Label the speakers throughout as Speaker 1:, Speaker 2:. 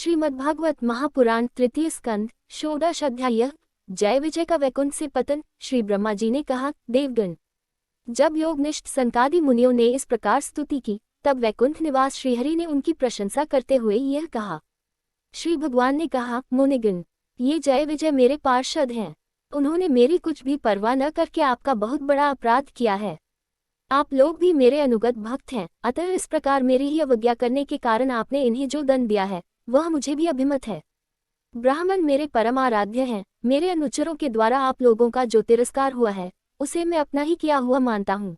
Speaker 1: श्रीमद्भागवत महापुराण तृतीय स्कंद षोडश अध्याय। जय विजय का वैकुंठ से पतन। श्री ब्रह्मा जी ने कहा, देवगण, जब योगनिष्ठ सनकादि मुनियों ने इस प्रकार स्तुति की, तब वैकुंठ निवास श्रीहरि ने उनकी प्रशंसा करते हुए यह कहा। श्री भगवान ने कहा, मुनिगण, ये जय विजय मेरे पार्षद हैं। उन्होंने मेरी कुछ भी परवाह न करके आपका बहुत बड़ा अपराध किया है। आप लोग भी मेरे अनुगत भक्त हैं, अतः इस प्रकार मेरी ही अवज्ञा करने के कारण आपने इन्हें जो दंड दिया है वह मुझे भी अभिमत है। ब्राह्मण मेरे परम आराध्य हैं। मेरे अनुचरों के द्वारा आप लोगों का जो तिरस्कार हुआ है उसे मैं अपना ही किया हुआ मानता हूँ।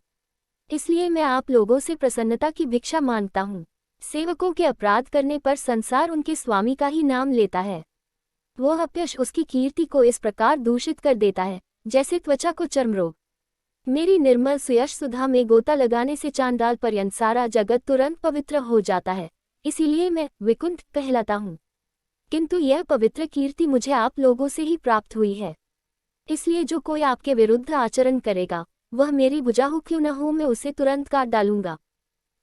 Speaker 1: इसलिए मैं आप लोगों से प्रसन्नता की भिक्षा मांगता हूँ। सेवकों के अपराध करने पर संसार उनके स्वामी का ही नाम लेता है। वह अपयश उसकी कीर्ति को इस प्रकार दूषित कर देता है जैसे त्वचा को चर्मरोग। मेरी निर्मल सुयश सुधा में गोता लगाने से चांडाल पर्यंत सारा जगत तुरंत पवित्र हो जाता है। इसीलिए मैं विकुंठ कहलाता हूँ। किंतु यह पवित्र कीर्ति मुझे आप लोगों से ही प्राप्त हुई है। इसलिए जो कोई आपके विरुद्ध आचरण करेगा वह मेरी भुजा हो क्यों न हो, मैं उसे तुरंत काट डालूंगा।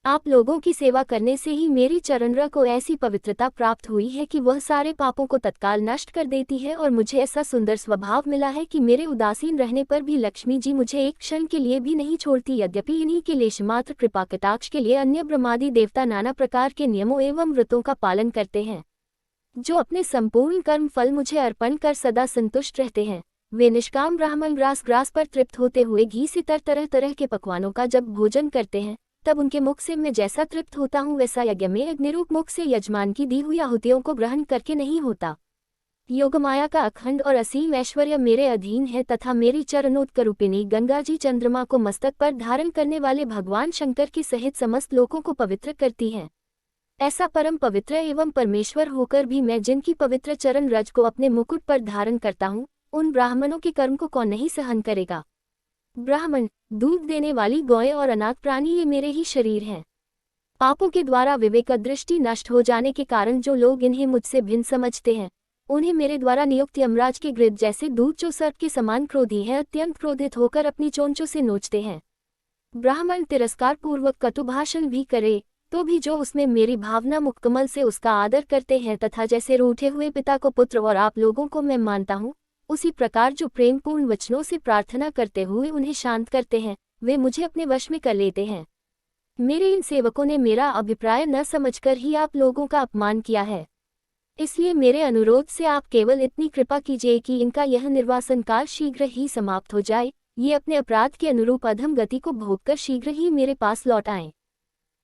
Speaker 1: आप लोगों की सेवा करने से ही मेरी चरणरज को ऐसी पवित्रता प्राप्त हुई है कि वह सारे पापों को तत्काल नष्ट कर देती है, और मुझे ऐसा सुंदर स्वभाव मिला है कि मेरे उदासीन रहने पर भी लक्ष्मी जी मुझे एक क्षण के लिए भी नहीं छोड़ती। यद्यपि इन्हीं के लेशमात्र कृपा कटाक्ष के लिए अन्य ब्रह्मादि देवता नाना प्रकार के नियमों एवं व्रतों का पालन करते हैं, जो अपने संपूर्ण कर्म फल मुझे अर्पण कर सदा संतुष्ट रहते हैं। वे निष्काम ब्राह्मण ग्रास पर तृप्त होते हुए घी से तरह तरह के पकवानों का जब भोजन करते हैं, तब उनके मुख से मैं जैसा तृप्त होता हूँ वैसा यज्ञ में अग्निरूप मुख से यजमान की दी हुई आहुतियों को ग्रहण करके नहीं होता। योगमाया का अखंड और असीम ऐश्वर्य मेरे अधीन है, तथा मेरी चरणोत्करूपिणी गंगा जी चंद्रमा को मस्तक पर धारण करने वाले भगवान शंकर के सहित समस्त लोकों को पवित्र करती हैं। ऐसा परम पवित्र एवं परमेश्वर होकर भी मैं जिनकी पवित्र चरण रज को अपने मुकुट पर धारण करता हूँ, उन ब्राह्मणों के कर्म को कौन नहीं सहन करेगा। ब्राह्मण, दूध देने वाली गौएं और अनाथ प्राणी ये मेरे ही शरीर हैं। पापों के द्वारा विवेक दृष्टि नष्ट हो जाने के कारण जो लोग इन्हें मुझसे भिन्न समझते हैं, उन्हें मेरे द्वारा नियुक्त यमराज के गृह जैसे दूध जो सर्प के समान क्रोधी है, अत्यंत क्रोधित होकर अपनी चोंचों से नोचते हैं। ब्राह्मण तिरस्कार पूर्वक कटुभाषण भी करे तो भी जो उसमें मेरी भावना मुखकमल से उसका आदर करते हैं, तथा जैसे रूठे हुए पिता को पुत्र और आप लोगों को मैं मानता हूँ, उसी प्रकार जो प्रेमपूर्ण वचनों से प्रार्थना करते हुए उन्हें शांत करते हैं, वे मुझे अपने वश में कर लेते हैं। मेरे इन सेवकों ने मेरा अभिप्राय न समझकर ही आप लोगों का अपमान किया है। इसलिए मेरे अनुरोध से आप केवल इतनी कृपा कीजिए कि इनका यह निर्वासन काल शीघ्र ही समाप्त हो जाए। ये अपने अपराध के अनुरूप अधम गति को भोगकर शीघ्र ही मेरे पास लौट आएं।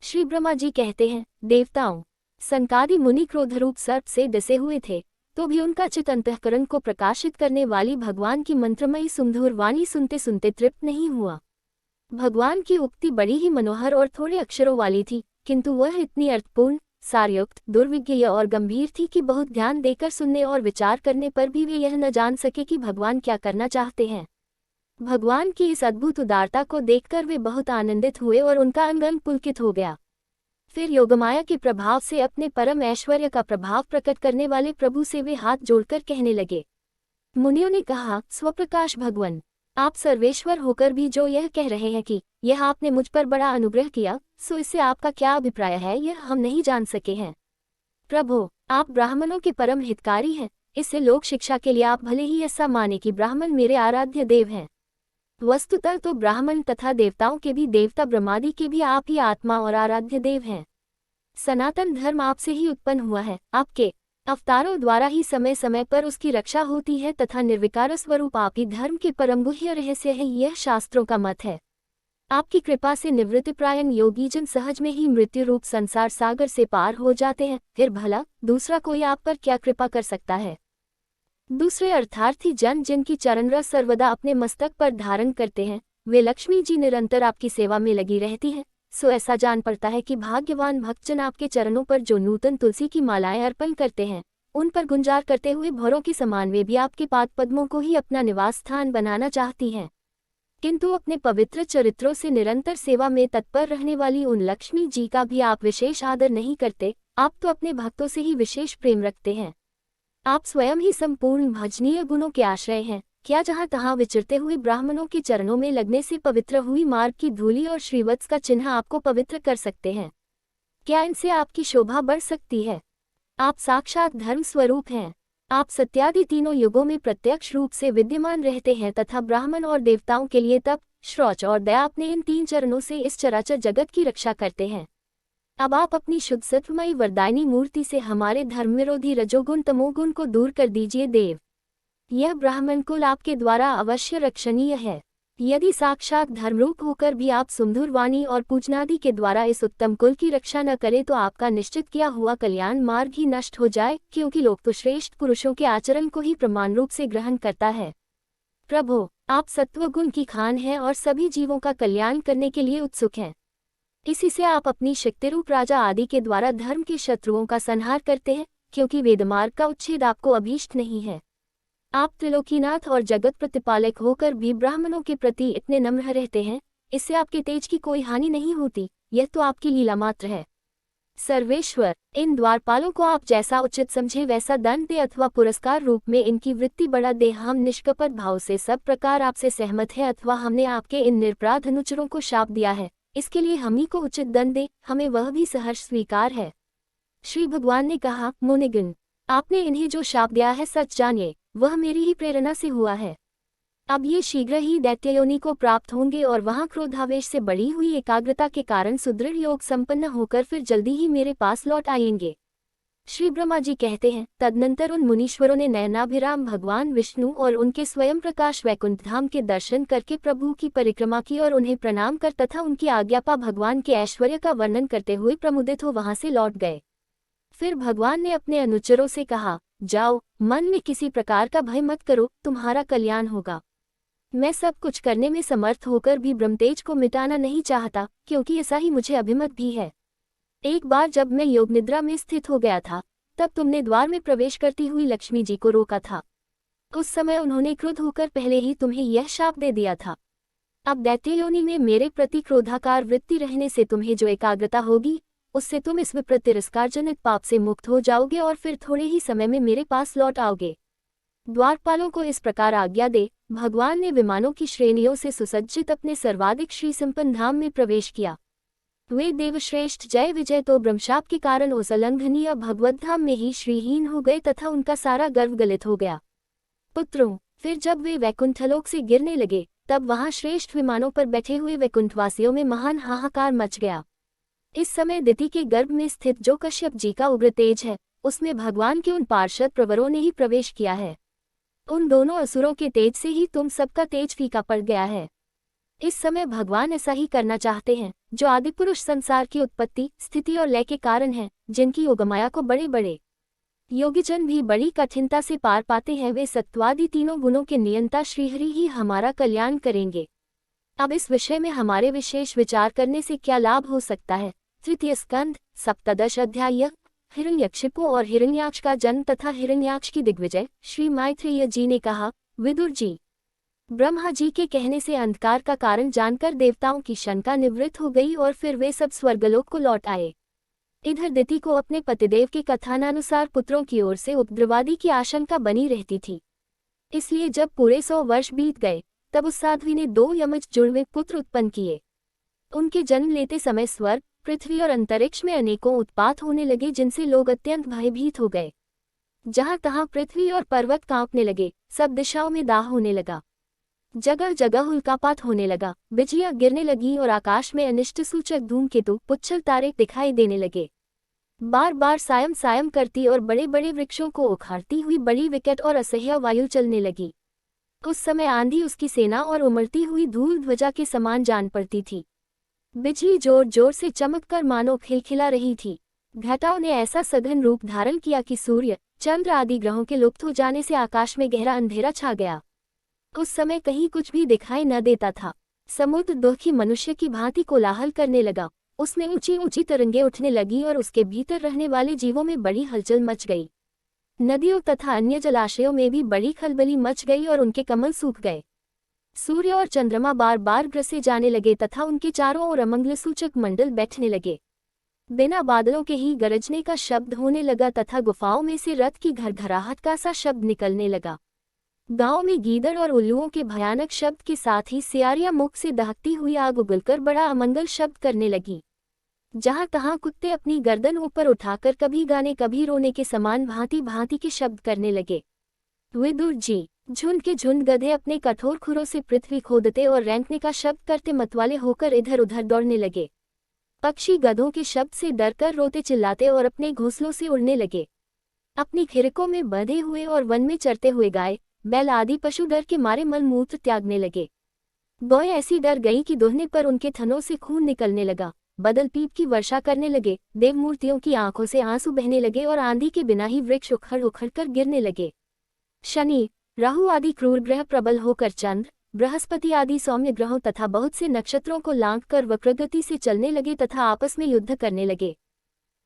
Speaker 1: श्री ब्रह्मा जी कहते हैं, देवताओं, सनकादि मुनि क्रोधरूप सर्प से डसे हुए थे, तो भी उनका चित अंतःकरण को प्रकाशित करने वाली भगवान की मंत्रमयी सुमधुर वाणी सुनते सुनते तृप्त नहीं हुआ। भगवान की उक्ति बड़ी ही मनोहर और थोड़े अक्षरों वाली थी, किंतु वह इतनी अर्थपूर्ण, सारयुक्त, दुर्विज्ञेय और गंभीर थी कि बहुत ध्यान देकर सुनने और विचार करने पर भी वे यह न जान सके कि भगवान क्या करना चाहते हैं। भगवान की इस अद्भुत उदारता को देखकर वे बहुत आनंदित हुए और उनका अंग अंग पुलकित हो गया। फिर योगमाया के प्रभाव से अपने परम ऐश्वर्य का प्रभाव प्रकट करने वाले प्रभु से वे हाथ जोड़कर कहने लगे। मुनियों ने कहा, स्वप्रकाश भगवान, आप सर्वेश्वर होकर भी जो यह कह रहे हैं कि यह आपने मुझ पर बड़ा अनुग्रह किया, सो इससे आपका क्या अभिप्राय है, यह हम नहीं जान सके हैं। प्रभु, आप ब्राह्मणों के परम हितकारी हैं। इससे लोक शिक्षा के लिए आप भले ही ऐसा माने कि ब्राह्मण मेरे आराध्य देव हैं। वस्तुतः तो ब्राह्मण तथा देवताओं के भी देवता ब्रह्मादि के भी आप ही आत्मा और आराध्य देव हैं। सनातन धर्म आपसे ही उत्पन्न हुआ है। आपके अवतारों द्वारा ही समय समय पर उसकी रक्षा होती है, तथा निर्विकार स्वरूप आप ही धर्म के परम गुह्य रहस्य है, यह शास्त्रों का मत है। आपकी कृपा से निवृत्तिप्रायण योगीजन सहज में ही मृत्यु रूप संसार सागर से पार हो जाते हैं। फिर भला दूसरा कोई आप पर क्या कृपा कर सकता है। दूसरे अर्थार्थी जन जिनकी चरणरज सर्वदा अपने मस्तक पर धारण करते हैं, वे लक्ष्मी जी निरंतर आपकी सेवा में लगी रहती हैं। सो ऐसा जान पड़ता है कि भाग्यवान भक्तजन आपके चरणों पर जो नूतन तुलसी की मालाएं अर्पण करते हैं, उन पर गुंजार करते हुए भौरों के समान वे भी आपके पाद पद्मों को ही अपना निवास स्थान बनाना चाहती हैं। किंतु अपने पवित्र चरित्रों से निरंतर सेवा में तत्पर रहने वाली उन लक्ष्मी जी का भी आप विशेष आदर नहीं करते। आप तो अपने भक्तों से ही विशेष प्रेम रखते हैं। आप स्वयं ही संपूर्ण भजनीय गुणों के आश्रय हैं। क्या जहाँ तहाँ विचरते हुए ब्राह्मणों के चरणों में लगने से पवित्र हुई मार्ग की धूलि और श्रीवत्स का चिन्ह आपको पवित्र कर सकते हैं? क्या इनसे आपकी शोभा बढ़ सकती है? आप साक्षात धर्म स्वरूप हैं। आप सत्यादि तीनों युगों में प्रत्यक्ष रूप से विद्यमान रहते हैं तथा ब्राह्मण और देवताओं के लिए तप, शौच और दया अपने इन 3 चरणों से इस चराचर जगत की रक्षा करते हैं। अब आप अपनी शुद्ध सत्वमयी वरदायनी मूर्ति से हमारे धर्म विरोधी रजोगुण तमोगुण को दूर कर दीजिए देव। यह ब्राह्मण कुल आपके द्वारा अवश्य रक्षणीय है। यदि साक्षात धर्मरूप होकर भी आप सुमधुर वाणी और पूजनादि के द्वारा इस उत्तम कुल की रक्षा न करें तो आपका निश्चित किया हुआ कल्याण मार्ग ही नष्ट हो जाए, क्योंकि लोक तो श्रेष्ठ पुरुषों के आचरण को ही प्रमाण रूप से ग्रहण करता है। प्रभो, आप सत्वगुण की खान हैं और सभी जीवों का कल्याण करने के लिए उत्सुक हैं। इसी से आप अपनी शक्तिरूप राजा आदि के द्वारा धर्म के शत्रुओं का संहार करते हैं, क्योंकि वेदमार्ग का उच्छेद आपको अभीष्ट नहीं है। आप त्रिलोकीनाथ और जगत प्रतिपालक होकर भी ब्राह्मणों के प्रति इतने नम्र रहते हैं, इससे आपके तेज की कोई हानि नहीं होती, यह तो आपकी लीला मात्र है। सर्वेश्वर, इन द्वारपालों को आप जैसा उचित समझे वैसा दंड दे अथवा पुरस्कार रूप में इनकी वृत्ति बढ़ा दे। हम निष्कपट भाव से सब प्रकार आपसे सहमत हैं, अथवा हमने आपके इन निरपराध अनुचरों को शाप दिया है, इसके लिए हम ही को उचित दंड दे, हमें वह भी सहर्ष स्वीकार है। श्री भगवान ने कहा, मुनिगण, आपने इन्हें जो शाप दिया है सच जानिए, वह मेरी ही प्रेरणा से हुआ है। अब ये शीघ्र ही दैत्ययोनि को प्राप्त होंगे और वहां क्रोधावेश से बढ़ी हुई एकाग्रता के कारण सुदृढ़ योग संपन्न होकर फिर जल्दी ही मेरे पास लौट आएंगे। श्री ब्रह्मा जी कहते हैं, तदनंतर उन मुनीश्वरों ने नयनाभिराम भगवान विष्णु और उनके स्वयं प्रकाश वैकुंठ धाम के दर्शन करके प्रभु की परिक्रमा की और उन्हें प्रणाम कर तथा उनकी आज्ञा पा भगवान के ऐश्वर्य का वर्णन करते हुए प्रमुदित हो वहां से लौट गए। फिर भगवान ने अपने अनुचरों से कहा, जाओ, मन में किसी प्रकार का भय मत करो, तुम्हारा कल्याण होगा। मैं सब कुछ करने में समर्थ होकर भी ब्रह्मतेज को मिटाना नहीं चाहता, क्योंकि ऐसा ही मुझे अभिमत भी है। एक बार जब मैं योग निद्रा में स्थित हो गया था, तब तुमने द्वार में प्रवेश करती हुई लक्ष्मी जी को रोका था। उस समय उन्होंने क्रुद्ध होकर पहले ही तुम्हें यह शाप दे दिया था। अब दैत्ययोनि में मेरे प्रति क्रोधाकार वृत्ति रहने से तुम्हें जो एकाग्रता होगी, उससे तुम इस विपरीत तिरस्कारजनित पाप से मुक्त हो जाओगे और फिर थोड़े ही समय में मेरे पास लौट आओगे। द्वारपालों को इस प्रकार आज्ञा दे, भगवान ने विमानों की श्रेणियों से सुसज्जित अपने सर्वाधिक श्री संपन्न धाम में प्रवेश किया। वे देवश्रेष्ठ जय विजय तो ब्रह्मशाप के कारण उस अलंघनीय भगवत धाम में ही श्रीहीन हो गए तथा उनका सारा गर्व गलित हो गया। पुत्रों, फिर जब वे वैकुंठलोक से गिरने लगे, तब वहां श्रेष्ठ विमानों पर बैठे हुए वैकुंठवासियों में महान हाहाकार मच गया। इस समय दिति के गर्भ में स्थित जो कश्यप जी का उग्र तेज है, उसमें भगवान के उन पार्षद प्रवरों ने ही प्रवेश किया है। उन दोनों असुरों के तेज से ही तुम सबका तेज फीका पड़ गया है। इस समय भगवान ऐसा ही करना चाहते हैं, जो आदिपुरुष संसार की उत्पत्ति, स्थिति और लय के कारण हैं, जिनकी योगमाया को बड़े बड़े योगीजन भी बड़ी कठिनता से पार पाते हैं। वे सत्वादि तीनों गुणों के नियंता श्रीहरि ही हमारा कल्याण करेंगे। अब इस विषय में हमारे विशेष विचार करने से क्या लाभ हो सकता है। तृतीय स्कंध, सप्तदश अध्याय। हिरण्यकशिपु और हिरण्याक्ष का जन्म तथा हिरण्याक्ष की दिग्विजय। श्री मैत्रेय जी ने कहा, विदुर जी, ब्रह्मा जी के कहने से अंधकार का कारण जानकर देवताओं की शंका निवृत्त हो गई और फिर वे सब स्वर्गलोक को लौट आए। इधर दिति को अपने पतिदेव के कथानुसार पुत्रों की ओर से उपद्रवादी की आशंका बनी रहती थी, इसलिए जब पूरे 100 वर्ष बीत गए, तब उस साध्वी ने 2 यमज जुड़वे पुत्र उत्पन्न किए। उनके जन्म लेते समय स्वर्ग, पृथ्वी और अंतरिक्ष में अनेकों उत्पात होने लगे, जिनसे लोग अत्यंत भयभीत हो गए। जहां तहां पृथ्वी और पर्वत कांपने लगे, सब दिशाओं में दाह होने लगा, जगह जगह उल्कापात होने लगा, बिजलियां गिरने लगी और आकाश में अनिष्ट सूचक धूमकेतु, पुच्छल तारे दिखाई देने लगे। बार बार सायम सायम करती और बड़े बड़े वृक्षों को उखाड़ती हुई बड़ी विकट और असह्य वायु चलने लगी। उस समय आंधी उसकी सेना और उमड़ती हुई धूल ध्वजा के समान जान पड़ती थी। बिजली जोर जोर से चमककर मानो खिलखिला रही थी। घटाओं ने ऐसा सघन रूप धारण किया कि सूर्य, चंद्र आदि ग्रहों के लुप्त हो जाने से आकाश में गहरा अंधेरा छा गया। उस समय कहीं कुछ भी दिखाई न देता था। समुद्र दुखी मनुष्य की भांति कोलाहल करने लगा, उसमें ऊंची ऊंची तरंगें उठने लगी और उसके भीतर रहने वाले जीवों में बड़ी हलचल मच गई। नदियों तथा अन्य जलाशयों में भी बड़ी खलबली मच गई और उनके कमल सूख गए। सूर्य और चंद्रमा बार बार ग्रसे जाने लगे तथा उनके चारों ओर अमंगल सूचक मंडल बैठने लगे। बिना बादलों के ही गरजने का शब्द होने लगा तथा गुफाओं में से रथ की घरघराहट का सा शब्द निकलने लगा। गांव में गीदड़ और उल्लुओं के भयानक शब्द के साथ ही सियारियां मुख से दहकती हुई आग उगलकर बड़ा अमंगल शब्द करने लगी। जहाँ तहाँ कुत्ते अपनी गर्दन ऊपर उठाकर कभी गाने कभी रोने के समान भांति भांति के शब्द करने लगे। विदुर जी, झुंड के झुंड गधे अपने कठोर खुरों से पृथ्वी खोदते और रेंकने का शब्द करते मतवाले होकर इधर उधर दौड़ने लगे। पक्षी गधों के शब्द से डरकर रोते चिल्लाते और अपने घोंसलों से उड़ने लगे। अपनी खिरकों में बंधे हुए और वन में चरते हुए गाय, बैल आदि पशु डर के मारे मलमूत्र त्यागने लगे। गौएं ऐसी डर गईं कि दोहने पर उनके थनों से खून निकलने लगा। बदल पीप की वर्षा करने लगे। देव मूर्तियों की आंखों से आंसू बहने लगे और आंधी के बिना ही वृक्ष उखड़ उखड़ कर गिरने लगे। शनि, राहु आदि क्रूर ग्रह प्रबल होकर चंद्र, बृहस्पति आदि सौम्य ग्रहों तथा बहुत से नक्षत्रों को लांघकर वक्रगति से चलने लगे तथा आपस में युद्ध करने लगे।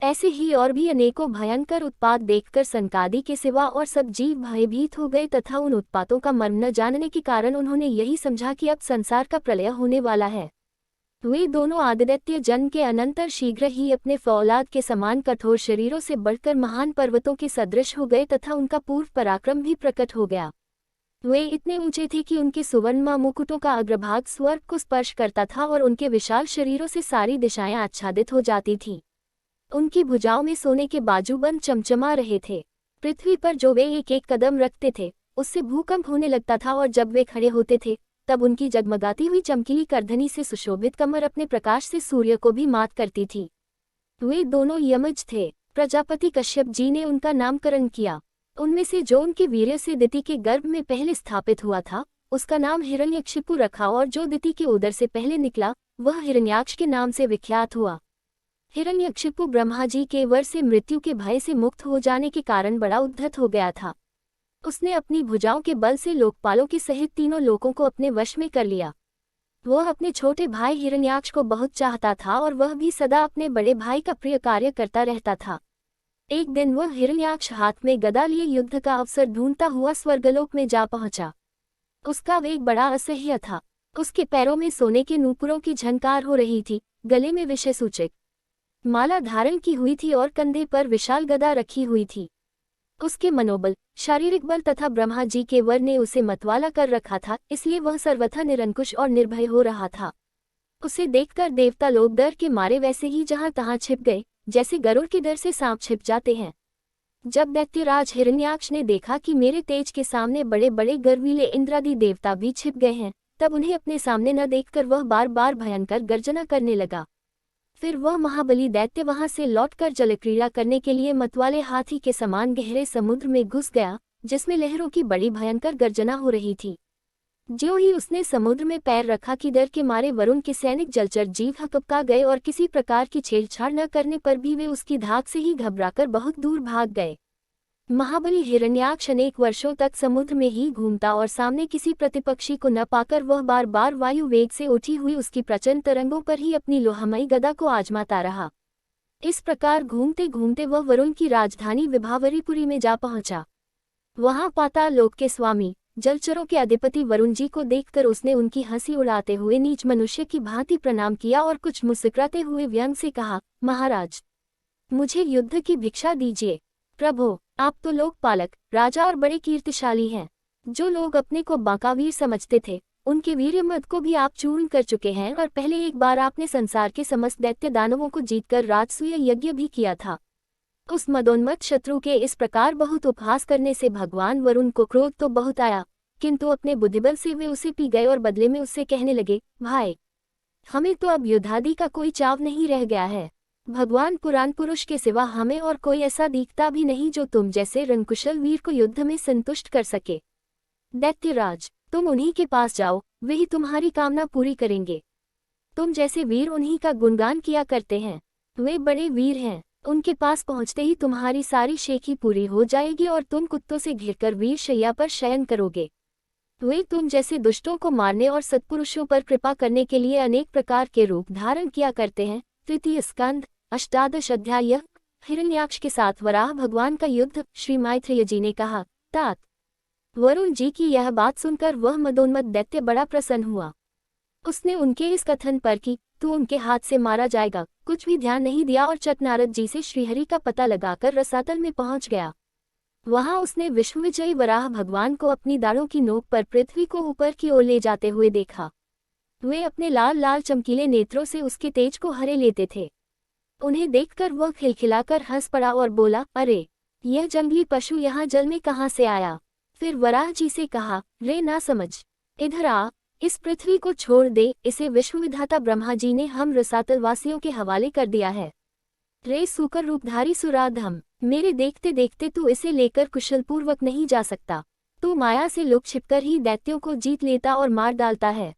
Speaker 1: ऐसे ही और भी अनेकों भयंकर उत्पात देखकर सनकादि के सिवा और सब जीव भयभीत हो गए तथा उन उत्पातों का मर्म न जानने के कारण उन्होंने यही समझा कि अब संसार का प्रलय होने वाला है। वे दोनों आदित्य जन्म के अनंतर शीघ्र ही अपने फौलाद के समान कठोर शरीरों से बढ़कर महान पर्वतों के सदृश हो गए तथा उनका पूर्व पराक्रम भी प्रकट हो गया। वे इतने ऊंचे थे कि उनके सुवर्ण मुकुटों का अग्रभाग स्वर्ग को स्पर्श करता था और उनके विशाल शरीरों से सारी दिशाएं आच्छादित हो जाती थीं। उनकी भुजाओं में सोने के बाजूबंद चमचमा रहे थे। पृथ्वी पर जो वे एक एक कदम रखते थे उससे भूकंप होने लगता था और जब वे खड़े होते थे तब उनकी जगमगाती हुई चमकीली करधनी से सुशोभित कमर अपने प्रकाश से सूर्य को भी मात करती थी। वे दोनों यमज थे। प्रजापति कश्यप जी ने उनका नामकरण किया। उनमें से जो उनके वीर्य से दिति के गर्भ में पहले स्थापित हुआ था उसका नाम हिरण्यकशिपु रखा और जो दिति के उदर से पहले निकला वह हिरण्याक्ष के नाम से विख्यात हुआ। हिरण्यकशिपु ब्रह्मा जी के वर से मृत्यु के भय से मुक्त हो जाने के कारण बड़ा उद्धत हो गया था। उसने अपनी भुजाओं के बल से लोकपालों के सहित तीनों लोकों को अपने वश में कर लिया। वह अपने छोटे भाई हिरण्याक्ष को बहुत चाहता था और वह भी सदा अपने बड़े भाई का प्रिय कार्य करता रहता था। एक दिन वह हिरण्याक्ष हाथ में गदा लिए युद्ध का अवसर ढूंढता हुआ स्वर्गलोक में जा पहुंचा। उसका वेग बड़ा असह्य था। उसके पैरों में सोने के नूपुरों की झनकार हो रही थी, गले में विषय सूचक माला धारण की हुई थी और कंधे पर विशाल गदा रखी हुई थी। उसके मनोबल, शारीरिक बल तथा ब्रह्मा जी के वर ने उसे मतवाला कर रखा था, इसलिए वह सर्वथा निरंकुश और निर्भय हो रहा था। उसे देखकर देवता लोग डर के मारे वैसे ही जहां तहां छिप गए, जैसे गरुड़ के डर से सांप छिप जाते हैं। जब दैत्यराज हिरण्याक्ष ने देखा कि मेरे तेज के सामने बड़े बड़े गर्वीले इंद्रादि देवता भी छिप गए हैं, तब उन्हें अपने सामने न देखकर वह बार बार भयंकर गर्जना करने लगा। फिर वह महाबली दैत्य वहां से लौटकर जलक्रीड़ा करने के लिए मतवाले हाथी के समान गहरे समुद्र में घुस गया, जिसमें लहरों की बड़ी भयंकर गर्जना हो रही थी। ज्यों ही उसने समुद्र में पैर रखा कि डर के मारे वरुण के सैनिक जलचर जीव हकपका गए और किसी प्रकार की छेड़छाड़ न करने पर भी वे उसकी धाक से ही घबराकर बहुत दूर भाग गए। महाबली हिरण्याक्ष अनेक वर्षों तक समुद्र में ही घूमता और सामने किसी प्रतिपक्षी को न पाकर वह बार बार वायु वेग से उठी हुई उसकी प्रचंड तरंगों पर ही अपनी लोहमयी गदा को आजमाता रहा। इस प्रकार घूमते घूमते वह वरुण की राजधानी विभावरीपुरी में जा पहुंचा। वहां पाताल लोक के स्वामी, जलचरों के अधिपति वरुण जी को देखकर उसने उनकी हंसी उड़ाते हुए नीच मनुष्य की भांति प्रणाम किया और कुछ मुस्कुराते हुए व्यंग से कहा, महाराज, मुझे युद्ध की भिक्षा दीजिए। प्रभो, आप तो लोकपालक, राजा और बड़े कीर्तिशाली हैं। जो लोग अपने को बांकावीर समझते थे उनके वीर्यमद को भी आप चूर्ण कर चुके हैं और पहले एक बार आपने संसार के समस्त दैत्य दानवों को जीतकर राजसूय यज्ञ भी किया था। उस मदोन्मत्त शत्रु के इस प्रकार बहुत उपहास करने से भगवान वरुण को क्रोध तो बहुत आया, किंतु अपने बुद्धिबल से वे उसे पी गए और बदले में उससे कहने लगे, भाई, हमें तो अब युद्धादि का कोई चाव नहीं रह गया है। भगवान पुराण पुरुष के सिवा हमें और कोई ऐसा दिखता भी नहीं जो तुम जैसे रणकुशल वीर को युद्ध में संतुष्ट कर सके। दैत्यराज, तुम उन्हीं के पास जाओ, वे ही तुम्हारी कामना पूरी करेंगे। तुम जैसे वीर उन्हीं का गुणगान किया करते हैं। वे बड़े वीर हैं। उनके पास पहुंचते ही तुम्हारी सारी शेखी पूरी हो जाएगी और तुम कुत्तों से घिरकर वीर शैया पर शयन करोगे। वे तुम जैसे दुष्टों को मारने और सत्पुरुषों पर कृपा करने के लिए अनेक प्रकार के रूप धारण किया करते हैं। तृतीय स्कंद, अष्टादश अध्याय। हिरण्याक्ष के साथ वराह भगवान का युद्ध। श्री मैत्रेय जी ने कहा, तात। वरुण जी की यह बात सुनकर वह मदोन्मत्त दैत्य बड़ा प्रसन्न हुआ। उसने उनके इस कथन पर कि तू उनके हाथ से मारा जाएगा कुछ भी ध्यान नहीं दिया और चट नारद जी से श्रीहरि का पता लगाकर रसातल में पहुंच गया। वहां उसने विश्वविजयी वराह भगवान को अपनी दाढ़ों की नोक पर पृथ्वी को ऊपर की ओर ले जाते हुए देखा। वे अपने लाल लाल चमकीले नेत्रों से उसके तेज को हरे लेते थे। उन्हें देखकर वह खिलखिलाकर हंस पड़ा और बोला, अरे यह जंगली पशु यहाँ जल में कहाँ से आया। फिर वराह जी से कहा, रे ना समझ, इधर आ, इस पृथ्वी को छोड़ दे, इसे विश्वविधाता ब्रह्मा जी ने हम रसातल वासियों के हवाले कर दिया है। रे सूकर रूपधारी सुराधम, मेरे देखते देखते तू इसे लेकर कुशलपूर्वक नहीं जा सकता। तू माया से लुक छिपकर ही दैत्यों को जीत लेता और मार डालता है।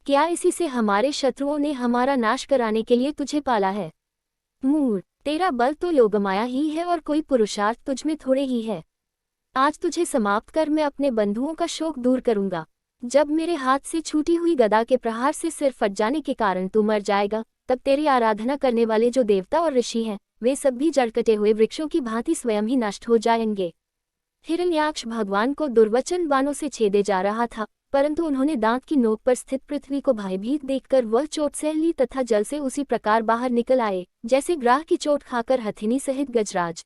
Speaker 1: क्या इसी से हमारे शत्रुओं ने हमारा नाश कराने के लिए तुझे पाला है? मूढ़, तेरा बल तो योगमाया ही है और कोई पुरुषार्थ तुझ में थोड़े ही है। आज तुझे समाप्त कर मैं अपने बंधुओं का शोक दूर करूंगा। जब मेरे हाथ से छूटी हुई गदा के प्रहार से सिर फट जाने के कारण तू मर जाएगा, तब तेरी आराधना करने वाले जो देवता और ऋषि हैं, वे सब भी जड़ कटे हुए वृक्षों की भांति स्वयं ही नष्ट हो जाएंगे। हिरण्याक्ष भगवान को दुर्वचन बाणों से छेदे जा रहा था, परंतु उन्होंने दांत की नोक पर स्थित पृथ्वी को भयभीत देखकर वह चोट सह ली तथा जल से उसी प्रकार बाहर निकल आए जैसे ग्राह की चोट खाकर हथिनी सहित गजराज।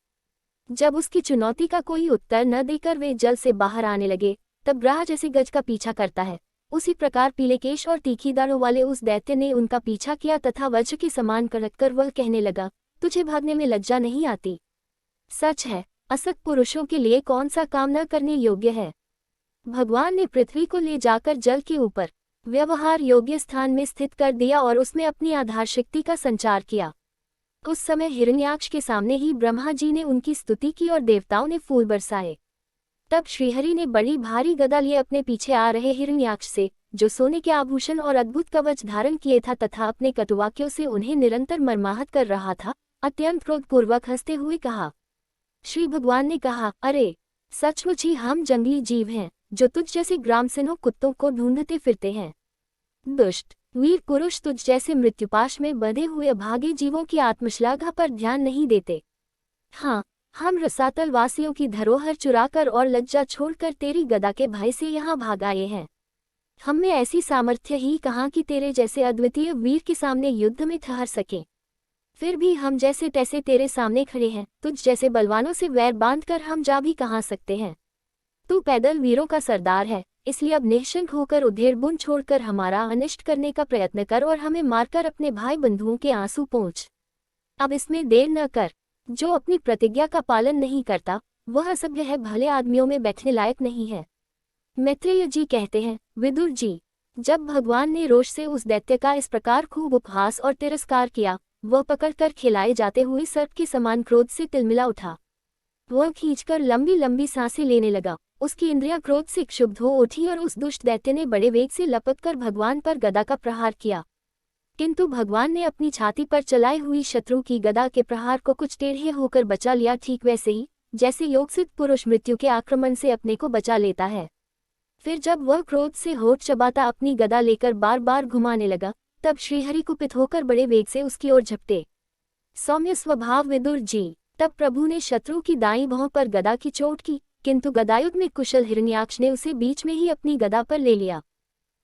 Speaker 1: जब उसकी चुनौती का कोई उत्तर न देकर वे जल से बाहर आने लगे, तब ग्राह जैसे गज का पीछा करता है, उसी प्रकार पीले केश और तीखी दाढ़ों वाले उस दैत्य ने उनका पीछा किया तथा वज्र के समान कड़ककर वह कहने लगा, तुझे भागने में लज्जा नहीं आती? सच है, असत पुरुषों के लिए कौन सा काम न करने योग्य है। भगवान ने पृथ्वी को ले जाकर जल के ऊपर व्यवहार योग्य स्थान में स्थित कर दिया और उसमें अपनी आधार शक्ति का संचार किया। उस समय हिरण्याक्ष के सामने ही ब्रह्मा जी ने उनकी स्तुति की और देवताओं ने फूल बरसाए। तब श्रीहरि ने बड़ी भारी गदा लिए अपने पीछे आ रहे हिरण्याक्ष से, जो सोने के आभूषण और अद्भुत कवच धारण किए था तथा अपने कटुवाक्यों से उन्हें निरंतर मर्माहत कर रहा था, अत्यंत क्रोधपूर्वक हंसते हुए कहा। श्री भगवान ने कहा, अरे सचमुच ही हम जंगली जीव हैं, जो तुझ जैसे ग्रामसिन्हों कुत्तों को ढूंढते फिरते हैं। दुष्ट वीर पुरुष तुझ जैसे मृत्युपाश में बंधे हुए अभागे जीवों की आत्मश्लाघा पर ध्यान नहीं देते। हाँ, हम रसातल वासियों की धरोहर चुराकर और लज्जा छोड़कर तेरी गदा के भय से यहाँ भाग आए हैं। हम में ऐसी सामर्थ्य ही कहाँ कि तेरे जैसे अद्वितीय वीर के सामने युद्ध में ठहर सके। फिर भी हम जैसे तैसे तेरे सामने खड़े हैं, तुझ जैसे बलवानों से वैर बांधकर हम जा भी कहाँ सकते हैं। तू पैदल वीरों का सरदार है, इसलिए अब निःशंक होकर उधेड़ बुन छोड़कर हमारा अनिष्ट करने का प्रयत्न कर और हमें मारकर अपने भाई बंधुओं के आंसू पोंछ। अब इसमें देर न कर। जो अपनी प्रतिज्ञा का पालन नहीं करता, वह असभ्य है, भले आदमियों में बैठने लायक नहीं है। मैत्रेय जी कहते हैं, विदुर जी, जब भगवान ने रोष से उस दैत्य का इस प्रकार खूब उपहास और तिरस्कार किया, वह पकड़कर खिलाए जाते हुए सर्प के समान क्रोध से तिलमिला उठा। वह खींचकर लंबी लंबी सांसें लेने लगा। उसकी इंद्रियां क्रोध से क्षुब्ध हो उठी और उस दुष्ट दैत्य ने बड़े वेग से लपककर भगवान पर गदा का प्रहार किया, किंतु भगवान ने अपनी छाती पर चलाई हुई शत्रु की गदा के प्रहार को कुछ टेढ़े होकर बचा लिया, ठीक वैसे ही जैसे योगसिद्ध पुरुष मृत्यु के आक्रमण से अपने को बचा लेता है। फिर जब वह क्रोध से होठ चबाता अपनी गदा लेकर बार बार घुमाने लगा, तब श्रीहरि कुपित होकर बड़े वेग से उसकी ओर झपटे। सौम्य स्वभाव विदुर जी, तब प्रभु ने शत्रु की दाईं भौं पर गदा की चोट की, किंतु गदायुद्ध में कुशल हिरण्याक्ष ने उसे बीच में ही अपनी गदा पर ले लिया।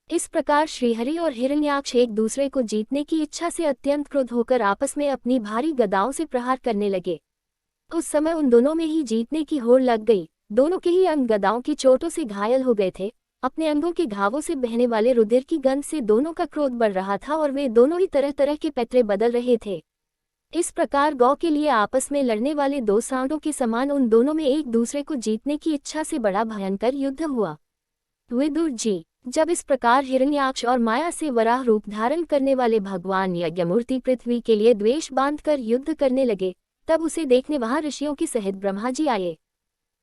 Speaker 1: इस प्रकार श्रीहरि और हिरण्याक्ष एक दूसरे को जीतने की इच्छा से अत्यंत क्रोध होकर आपस में अपनी भारी गदाओं से प्रहार करने लगे। उस समय उन दोनों में ही जीतने की होड़ लग गई। दोनों के ही अंग गदाओं की चोटों से घायल हो गए थे। अपने अंगों के घावों से बहने वाले रुधिर की गंध से दोनों का क्रोध बढ़ रहा था और वे दोनों ही तरह तरह के पैतरे बदल रहे थे। इस प्रकार गौ के लिए आपस में लड़ने वाले दो सांडों के समान उन दोनों में एक दूसरे को जीतने की इच्छा से बड़ा भयंकर युद्ध हुआ। विदुर जी, जब इस प्रकार हिरण्याक्ष और माया से वराह रूप धारण करने वाले भगवान यज्ञमूर्ति पृथ्वी के लिए द्वेष बांधकर युद्ध करने लगे, तब उसे देखने वहां ऋषियों के सहित ब्रह्मा जी आए।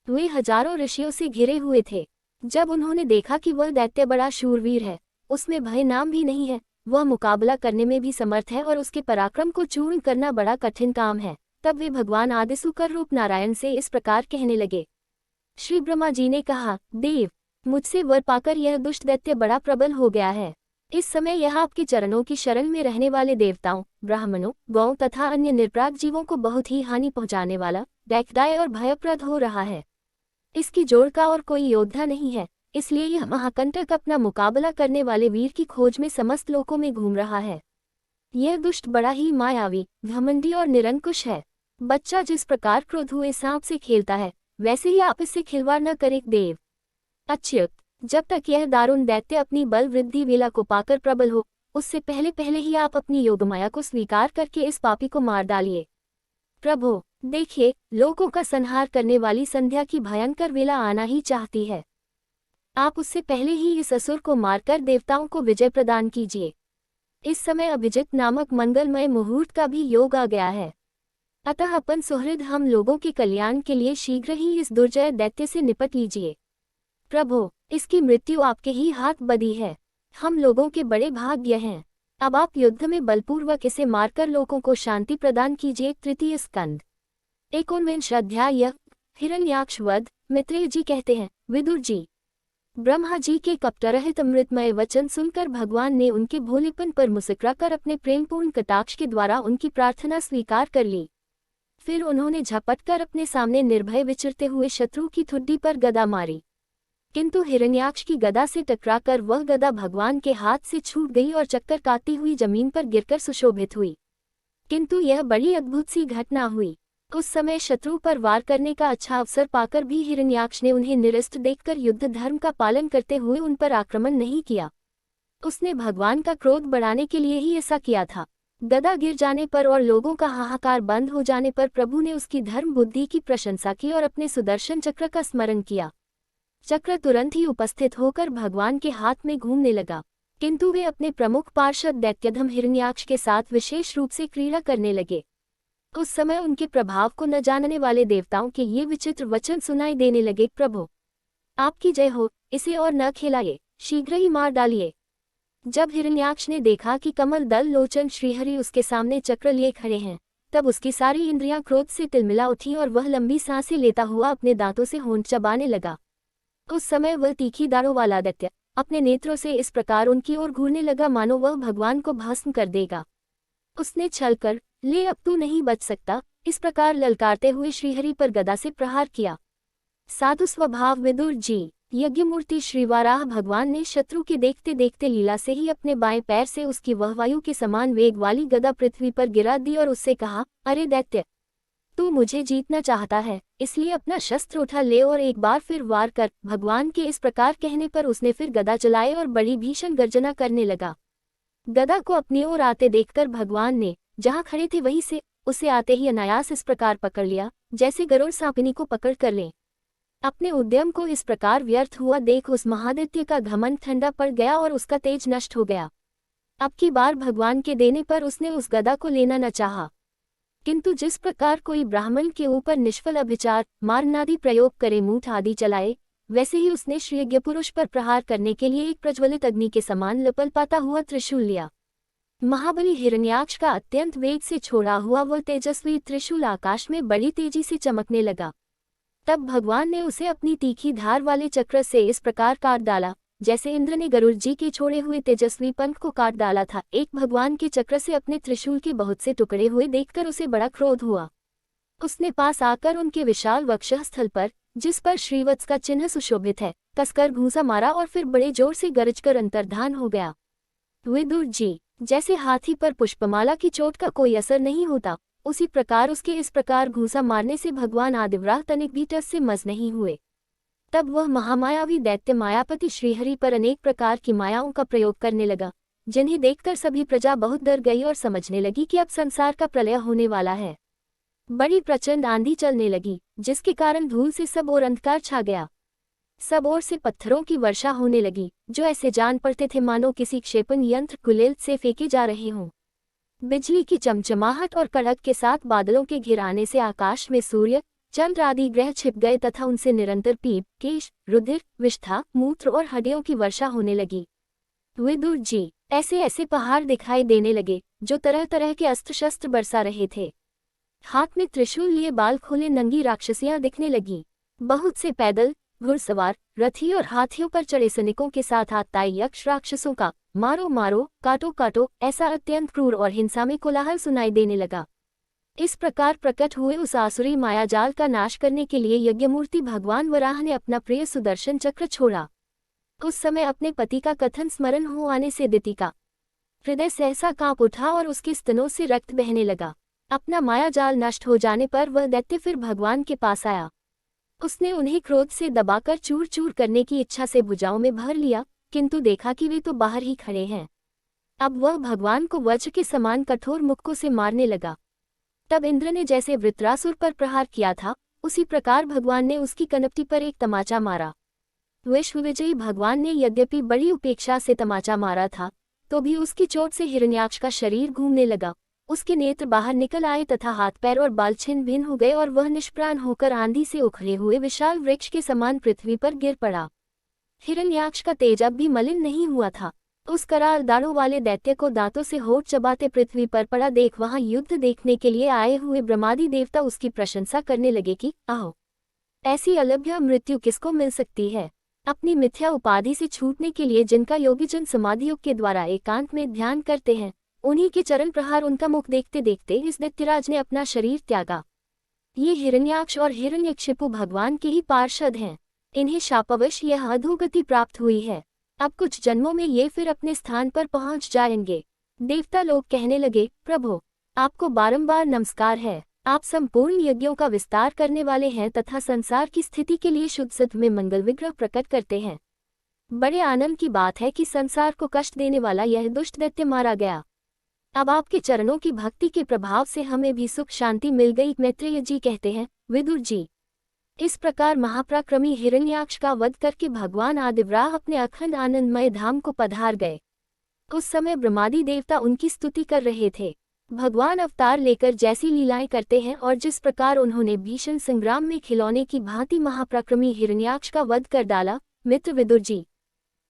Speaker 1: वे हजारों ऋषियों से घिरे हुए थे। जब उन्होंने देखा कि वह दैत्य बड़ा शूरवीर है, उसमें भय नाम भी नहीं है, वह मुकाबला करने में भी समर्थ है और उसके पराक्रम को चूर्ण करना बड़ा कठिन काम है, तब वे भगवान आदिशुकर रूप नारायण से इस प्रकार कहने लगे। श्री ब्रह्मा जी ने कहा, देव, मुझसे वर पाकर यह दुष्ट दैत्य बड़ा प्रबल हो गया है। इस समय यह आपके चरणों की शरण में रहने वाले देवताओं, ब्राह्मणों, गौ तथा अन्य निर्प्राग जीवों को बहुत ही हानि पहुंचाने वाला, दैत्यदाय और भयप्रद हो रहा है। इसकी जोड़ का और कोई योद्धा नहीं है, इसलिए यह महाकंटक अपना मुकाबला करने वाले वीर की खोज में समस्त लोकों में घूम रहा है। यह दुष्ट बड़ा ही मायावी, घमंडी और निरंकुश है। बच्चा जिस प्रकार क्रोध हुए सांप से खेलता है, वैसे ही आप इससे खिलवाड़ न करें देव। अच्युत, जब तक यह दारुण दैत्य अपनी बल वृद्धि वेला को पाकर प्रबल हो, उससे पहले पहले ही आप अपनी योगमाया को स्वीकार करके इस पापी को मार डालिए। प्रभु देखिए, लोगों का संहार करने वाली संध्या की भयंकर वेला आना ही चाहती है। आप उससे पहले ही इस असुर को मारकर देवताओं को विजय प्रदान कीजिए। इस समय अभिजित नामक मंगलमय मुहूर्त का भी योग आ गया है। अतः अपन सुहृद हम लोगों के कल्याण के लिए शीघ्र ही इस दुर्जय दैत्य से निपट लीजिए। प्रभु इसकी मृत्यु आपके ही हाथ बदी है। हम लोगों के बड़े भाग्य हैं। अब आप युद्ध में बलपूर्वक इसे मारकर लोगों को शांति प्रदान कीजिए। तृतीय स्कंद 19वां अध्याय। हिरण्याक्ष वध। मैत्रेय जी कहते हैं, विदुर जी, ब्रह्मा जी के कपटरहित अमृतमय वचन सुनकर भगवान ने उनके भोलेपन पर मुस्कुराकर अपने प्रेमपूर्ण कटाक्ष के द्वारा उनकी प्रार्थना स्वीकार कर ली। फिर उन्होंने झपटकर अपने सामने निर्भय विचरते हुए शत्रु की ठुड्डी पर गदा मारी, किंतु हिरण्याक्ष की गदा से टकराकर वह गदा भगवान के हाथ से छूट गई और चक्कर काटती हुई जमीन पर गिरकर सुशोभित हुई। किंतु यह बड़ी अद्भुत सी घटना हुई। उस समय शत्रु पर वार करने का अच्छा अवसर पाकर भी हिरण्याक्ष ने उन्हें निरस्त देखकर युद्ध धर्म का पालन करते हुए उन पर आक्रमण नहीं किया। उसने भगवान का क्रोध बढ़ाने के लिए ही ऐसा किया था। गदा गिर जाने पर और लोगों का हाहाकार बंद हो जाने पर प्रभु ने उसकी धर्म बुद्धि की प्रशंसा की और अपने सुदर्शन चक्र का स्मरण किया। चक्र तुरंत ही उपस्थित होकर भगवान के हाथ में घूमने लगा, किंतु वे अपने प्रमुख पार्षद दैत्यधम हिरण्याक्ष के साथ विशेष रूप से क्रीड़ा करने लगे। उस समय उनके प्रभाव को न जानने वाले देवताओं के ये विचित्र वचन सुनाई देने लगे, प्रभु आपकी जय हो, इसे और न खिलाइए, शीघ्र ही मार डालिए। जब हिरण्याक्ष ने देखा कि कमल दल लोचन श्रीहरि उसके सामने चक्र लिए खड़े हैं, तब उसकी सारी इंद्रियां क्रोध से तिलमिला उठी और वह लंबी सांसें लेता हुआ अपने दांतों से होंठ चबाने लगा। उस समय वह तीखी दाढ़ों वाला दैत्य अपने नेत्रों से इस प्रकार उनकी ओर घूरने लगा मानो वह भगवान को भस्म कर देगा। उसने छल कर, ले अब तू नहीं बच सकता, इस प्रकार ललकारते हुए श्रीहरि पर गदा से प्रहार किया। साधु स्वभाव विदुर जी, यज्ञमूर्ति श्री वाराह भगवान ने शत्रु के देखते देखते लीला से ही अपने बाएं पैर से उसकी वह वायु के समान वेग वाली गदा पृथ्वी पर गिरा दी और उससे कहा, अरे दैत्य, तू मुझे जीतना चाहता है, इसलिए अपना शस्त्र उठा ले और एक बार फिर वार कर। भगवान के इस प्रकार कहने पर उसने फिर गदा चलाए और बड़ी भीषण गर्जना करने लगा। गदा को अपनी ओर आते देखकर भगवान ने जहां खड़े थे वहीं से उसे आते ही अनायास इस प्रकार पकड़ लिया, जैसे गरुड़ सांपिनी को पकड़ कर ले। अपने उद्यम को इस प्रकार व्यर्थ हुआ देख उस महादित्य का घमंड ठंडा पड़ गया और उसका तेज नष्ट हो गया। अब की बार भगवान के देने पर उसने उस गदा को लेना न चाहा, किंतु जिस प्रकार कोई ब्राह्मण के ऊपर निष्फल अभिचार मारनादि प्रयोग करे, मूठ आदि चलाए, वैसे ही उसने श्री यज्ञपुरुष पर प्रहार करने के लिए एक प्रज्वलित अग्नि के समान लपलपाता हुआ त्रिशूल लिया। महाबली हिरण्याक्ष का अत्यंत वेग से छोड़ा हुआ वह तेजस्वी त्रिशूल आकाश में बड़ी तेजी से चमकने लगा। तब भगवान ने उसे अपनी तीखी धार वाले चक्र से इस प्रकार काट डाला, जैसे इंद्र ने गरुड़ जी के छोड़े हुए तेजस्वी पंख को काट डाला था। एक भगवान के चक्र से अपने त्रिशूल के बहुत से टुकड़े हुए देखकर उसे बड़ा क्रोध हुआ। उसने पास आकर उनके विशाल वक्षस्थल पर, जिस पर श्रीवत्स का चिन्ह सुशोभित है, कसकर घूंसा मारा और फिर बड़े जोर से गरजकर अंतर्धान हो गया। विदुर जी, जैसे हाथी पर पुष्पमाला की चोट का कोई असर नहीं होता, उसी प्रकार उसके इस प्रकार घूंसा मारने से भगवान आदिवराह तनिक भी टस से मस नहीं हुए। तब वह महामायावी दैत्य मायापति श्रीहरि पर अनेक प्रकार की मायाओं का प्रयोग करने लगा, जिन्हें देखकर सभी प्रजा बहुत डर गई और समझने लगी कि अब संसार का प्रलय होने वाला है। बड़ी प्रचंड आंधी चलने लगी, जिसके कारण धूल से सब ओर अंधकार छा गया। सब ओर से पत्थरों की वर्षा होने लगी, जो ऐसे जान पड़ते थे मानो किसी क्षेपण यंत्र कुलेल से फेंके जा रहे हों। बिजली की चमचमाहट और कड़क के साथ बादलों के घिराने से आकाश में सूर्य, चंद्र आदि ग्रह छिप गए तथा उनसे निरंतर पीप, केश, रुधिर, विष्ठा, मूत्र और हड्डियों की वर्षा होने लगी। विदुर जी, ऐसे ऐसे पहाड़ दिखाई देने लगे, जो तरह तरह के अस्त्र शस्त्र बरसा रहे थे। हाथ में त्रिशूल लिए बाल खोले नंगी राक्षसियां दिखने लगी। बहुत से पैदल, घुड़सवार, रथी और हाथियों पर चढ़े सैनिकों के साथ आताई यक्ष राक्षसों का मारो मारो, काटो काटो, ऐसा अत्यंत क्रूर और हिंसा में कोलाहल सुनाई देने लगा। इस प्रकार प्रकट हुए उस आसुरी मायाजाल का नाश करने के लिए यज्ञमूर्ति भगवान वराह ने अपना प्रिय सुदर्शन चक्र छोड़ा। उस समय अपने पति का कथन स्मरण हो आने से दिति का हृदय सहसा कांप उठा और उसके स्तनों से रक्त बहने लगा। अपना मायाजाल नष्ट हो जाने पर वह दैत्य फिर भगवान के पास आया। उसने उन्हें क्रोध से दबाकर चूर चूर करने की इच्छा से भुजाओं में भर लिया, किंतु देखा कि वे तो बाहर ही खड़े हैं। अब वह भगवान को वज्र के समान कठोर मुक्कों से मारने लगा। तब इंद्र ने जैसे वृत्रासुर पर प्रहार किया था, उसी प्रकार भगवान ने उसकी कनपटी पर एक तमाचा मारा। विश्वविजयी भगवान ने यद्यपि बड़ी उपेक्षा से तमाचा मारा था, तो भी उसकी चोट से हिरण्याक्ष का शरीर घूमने लगा, उसके नेत्र बाहर निकल आए तथा हाथ पैर और बाल छिन्न भिन्न हो गए और वह निष्प्राण होकर आंधी से उखड़े हुए विशाल वृक्ष के समान पृथ्वी पर गिर पड़ा। हिरण्याक्ष का तेज अब भी मलिन नहीं हुआ था। उस कराल दाढ़ों वाले दैत्य को दांतों से होठ चबाते पृथ्वी पर पड़ा देख वहां युद्ध देखने के लिए आए हुए ब्रह्मादि देवता उसकी प्रशंसा करने लगे कि आओ, ऐसी अलभ्य मृत्यु किसको मिल सकती है। अपनी मिथ्या उपाधि से छूटने के लिए जिनका योगीजन समाधि योग के द्वारा एकांत में ध्यान करते हैं, उन्हीं के चरण प्रहार उनका मुख देखते देखते इस दैत्यराज ने अपना शरीर त्यागा। ये हिरण्याक्ष और हिरण्यकशिपु भगवान के ही पार्षद हैं। इन्हें शापवश यह अधोगति प्राप्त हुई है। अब कुछ जन्मों में ये फिर अपने स्थान पर पहुंच जाएंगे। देवता लोग कहने लगे, प्रभो, आपको बारंबार नमस्कार है। आप संपूर्ण यज्ञों का विस्तार करने वाले हैं तथा संसार की स्थिति के लिए शुद्ध सत्व में मंगल विग्रह प्रकट करते हैं। बड़े आनंद की बात है कि संसार को कष्ट देने वाला यह दुष्ट दैत्य मारा गया। अब आपके चरणों की भक्ति के प्रभाव से हमें भी सुख शांति मिल गई। मैत्रेय जी कहते हैं, विदुर जी, इस प्रकार महापराक्रमी हिरण्याक्ष का वध करके भगवान आदिवराह अपने अखंड आनंदमय धाम को पधार गए। उस समय ब्रह्मादि देवता उनकी स्तुति कर रहे थे। भगवान अवतार लेकर जैसी लीलाएं करते हैं और जिस प्रकार उन्होंने भीषण संग्राम में खिलौने की भांति महापराक्रमी हिरण्याक्ष का वध कर डाला, मित्र विदुर जी,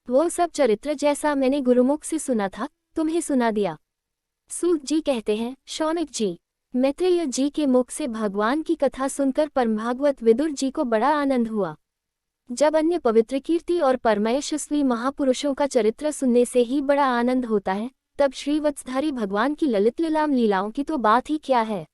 Speaker 1: वो सब चरित्र जैसा मैंने गुरुमुख से सुना था, तुम्हें सुना दिया। सूत जी कहते हैं, शौनक जी, मैत्रेय जी के मुख से भगवान की कथा सुनकर परमभागवत विदुर जी को बड़ा आनंद हुआ। जब अन्य पवित्र कीर्ति और परमयशस्वी महापुरुषों का चरित्र सुनने से ही बड़ा आनंद होता है, तब श्रीवत्सधारी भगवान की ललित लीलाम लीलाओं की तो बात ही क्या है।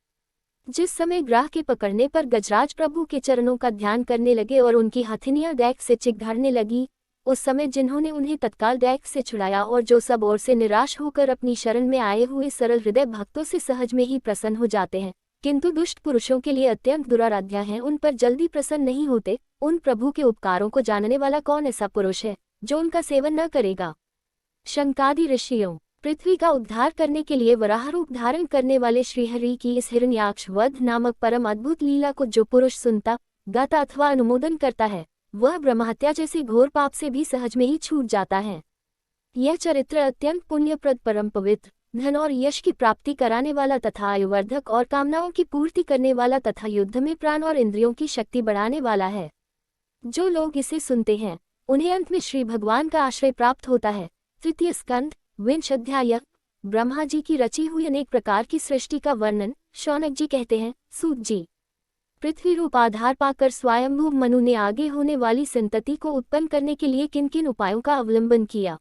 Speaker 1: जिस समय ग्राह के पकड़ने पर गजराज प्रभु के चरणों का ध्यान करने लगे और उनकी हथिनियां डैक से चिघाड़ने लगी, उस समय जिन्होंने उन्हें तत्काल डैक से छुड़ाया और जो सब ओर से निराश होकर अपनी शरण में आए हुए सरल हृदय भक्तों से सहज में ही प्रसन्न हो जाते हैं, किंतु दुष्ट पुरुषों के लिए अत्यंत दुराराध्य हैं, उन पर जल्दी प्रसन्न नहीं होते, उन प्रभु के उपकारों को जानने वाला कौन ऐसा पुरुष है जो उनका सेवन न करेगा। शंकादि ऋषियों, पृथ्वी का उद्धार करने के लिए वराह रूप धारण करने वाले श्रीहरि की इस हिरण्याक्ष वध नामक परम अद्भुत लीला को जो पुरुष सुनता, गाता अथवा अनुमोदन करता है, वह ब्रह्महत्या जैसे घोर पाप से भी सहज में ही छूट जाता है। यह चरित्र अत्यंत पुण्यप्रद, परम पवित्र, धन और यश की प्राप्ति कराने वाला तथा आयुवर्धक और कामनाओं की पूर्ति करने वाला तथा युद्ध में प्राण और इंद्रियों की शक्ति बढ़ाने वाला है। जो लोग इसे सुनते हैं, उन्हें अंत में श्री भगवान का आश्रय प्राप्त होता है। तृतीय स्कंद, विंश अध्याय। ब्रह्मा जी की रची हुई अनेक प्रकार की सृष्टि का वर्णन। शौनक जी कहते हैं, सूत जी, पृथ्वी रूप आधार पाकर स्वयंभू मनु ने आगे होने वाली संतति को उत्पन्न करने के लिए किन किन उपायों का अवलंबन किया।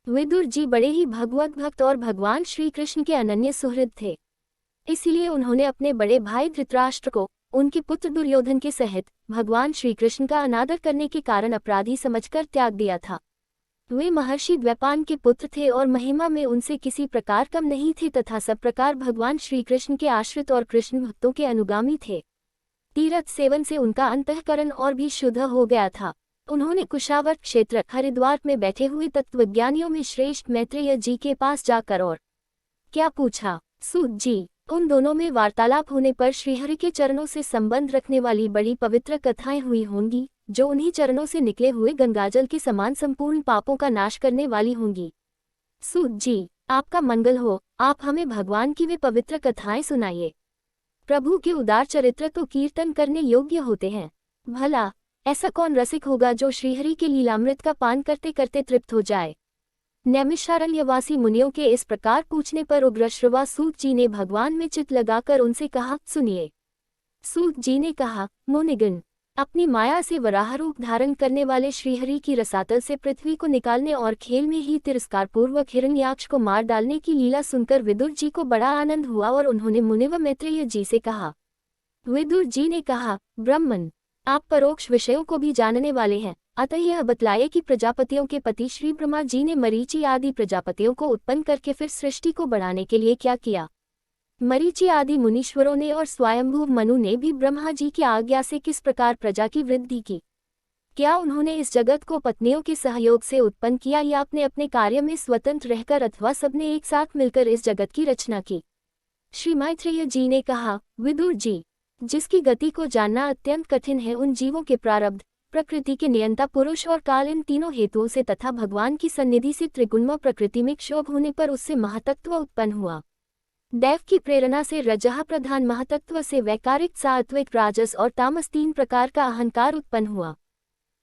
Speaker 1: विदुर जी बड़े ही भगवत भक्त और भगवान श्री कृष्ण के अनन्य सुहृद थे। इसीलिए उन्होंने अपने बड़े भाई धृतराष्ट्र को उनके पुत्र दुर्योधन के सहित भगवान श्री कृष्ण का अनादर करने के कारण अपराधी समझकर त्याग दिया था। वे महर्षि द्वैपायन के पुत्र थे और महिमा में उनसे किसी प्रकार कम नहीं थे तथा सब प्रकार भगवान श्री कृष्ण के आश्रित और कृष्ण भक्तों के अनुगामी थे। तीर्थ सेवन से उनका अंतःकरण और भी शुद्ध हो गया था। उन्होंने कुशावर्त क्षेत्र हरिद्वार में बैठे हुए तत्वज्ञानियों में श्रेष्ठ मैत्रेय जी के पास जाकर और क्या पूछा। सूत जी, उन दोनों में वार्तालाप होने पर श्रीहरि के चरणों से संबंध रखने वाली बड़ी पवित्र कथाएं हुई होंगी, जो उन्हीं चरणों से निकले हुए गंगाजल के समान संपूर्ण पापों का नाश करने वाली होंगी। सूत जी, आपका मंगल हो, आप हमें भगवान की वे पवित्र कथाएं सुनाइए। प्रभु के उदार चरित्र तो कीर्तन करने योग्य होते हैं। भला ऐसा कौन रसिक होगा जो श्रीहरि के लीलामृत का पान करते करते तृप्त हो जाए। नैमिषारण्यवासी मुनियों के इस प्रकार पूछने पर उग्रश्रवा सूत जी ने भगवान में चित्त लगाकर उनसे कहा, सुनिए। सूत जी ने कहा, मुनिगण, अपनी माया से वराह रूप धारण करने वाले श्रीहरि की रसातल से पृथ्वी को निकालने और खेल में ही तिरस्कारपूर्वक हिरण्याक्ष को मार डालने की लीला सुनकर विदुर जी को बड़ा आनंद हुआ और उन्होंने मुनि व मैत्रेय जी से कहा। विदुर जी ने कहा, ब्रह्मन, आप परोक्ष विषयों को भी जानने वाले हैं, अतः यह बतलाए कि प्रजापतियों के पति श्री ब्रह्मा जी ने मरीचि आदि प्रजापतियों को उत्पन्न करके फिर सृष्टि को बढ़ाने के लिए क्या किया। मरीचि आदि मुनीश्वरों ने और स्वयंभू मनु ने भी ब्रह्मा जी की आज्ञा से किस प्रकार प्रजा की वृद्धि की। क्या उन्होंने इस जगत को पत्नियों के सहयोग से उत्पन्न किया या अपने अपने कार्य में स्वतंत्र रहकर अथवा सबने एक साथ मिलकर इस जगत की रचना की? श्री मैत्रेय जी ने कहा, विदुर जी, जिसकी गति को जानना अत्यंत कठिन है, उन जीवों के प्रारब्ध, प्रकृति के नियंता पुरुष और काल, इन तीनों हेतुओं से तथा भगवान की सन्निधि से त्रिगुणमय प्रकृति में क्षोभ होने पर उससे महातत्व उत्पन्न हुआ। दैव की प्रेरणा से रजः प्रधान महातत्व से वैकारिक, सात्विक, राजस और तामस 3 प्रकार का अहंकार उत्पन्न हुआ।